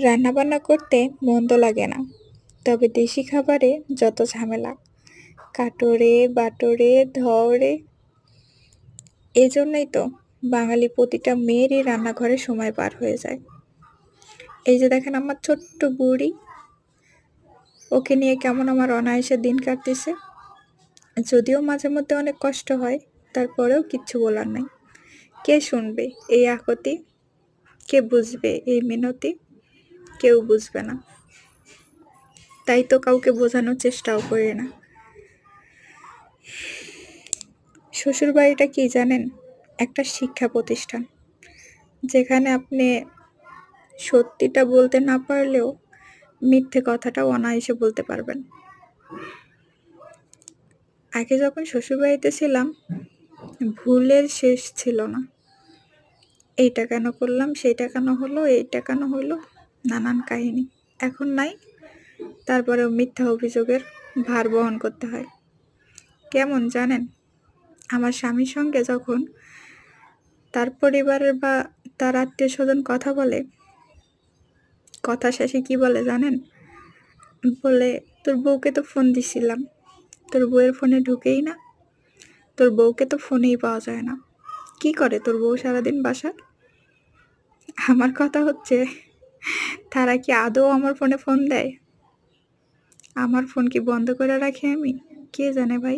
রান্নাবান্না করতে মন্দ লাগে না, তবে দেশি খাবারে যত ঝামেলা, কাটরে বাটরে ধরে। এজন্যই তো বাঙালি প্রতিটা মেয়েরই রান্নাঘরে সময় পার হয়ে যায়। এই যে দেখেন আমার ছোট্ট বুড়ি, ওকে নিয়ে কেমন আমার অনায়াসে দিন কাটতেছে। যদিও মাঝে মধ্যে অনেক কষ্ট হয়, তারপরেও কিচ্ছু বলার নাই। কে শুনবে এই আকুতি? কে বুঝবে এই মিনতি? কেউ বুঝবে না, তাই তো কাউকে বোঝানোর চেষ্টাও করি না। শ্বশুর বাড়িটা কি জানেন? একটা শিক্ষা প্রতিষ্ঠান, যেখানে আপনি সত্যিটা বলতে না পারলেও মিথ্যে কথাটাও অনায়াসে বলতে পারবেন। আগে যখন শ্বশুরবাড়িতে ছিলাম, ভুলের শেষ ছিল না। এইটা কেন করলাম, সেইটা কেন হলো, এইটা কেন হলো, নানান কাহিনী। এখন নাই, তারপরেও মিথ্যা অভিযোগের ভার বহন করতে হয়। কেমন জানেন? আমার স্বামীর সঙ্গে যখন তার পরিবারের বা তার আত্মীয় স্বজন কথা বলে, কথা শেষে কি বলে জানেন? বলে, তোর বউকে তো ফোন দিছিলাম, তোর বউয়ের ফোনে ঢুকেই না, তোর বউকে তো ফোনেই পাওয়া যায় না। কি করে তোর বউ সারাদিন বাসায়? আমার কথা হচ্ছে, তারা কি আদৌ আমার ফোনে ফোন দেয়? আমার ফোন কি বন্ধ করে রাখি আমি? কে জানে ভাই।